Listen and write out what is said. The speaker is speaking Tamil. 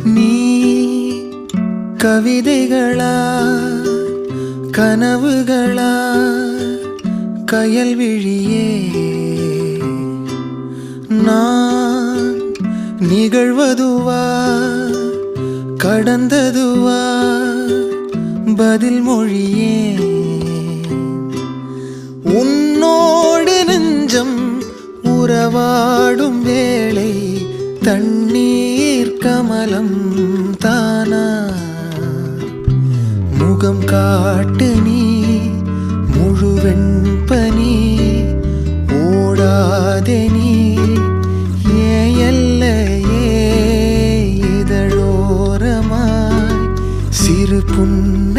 நீ கவிதைகளா கனவுகளா கயல் விழியே நான் நிகழ்வதுவா கடந்ததுவா பதில் மொழியே உன்னோடு நெஞ்சம் உறவாடும் வேளை தண்ணீர் கமலம் தானா முகம் காட்டு நீ முழுவெண் பனி ஓடாதே நீ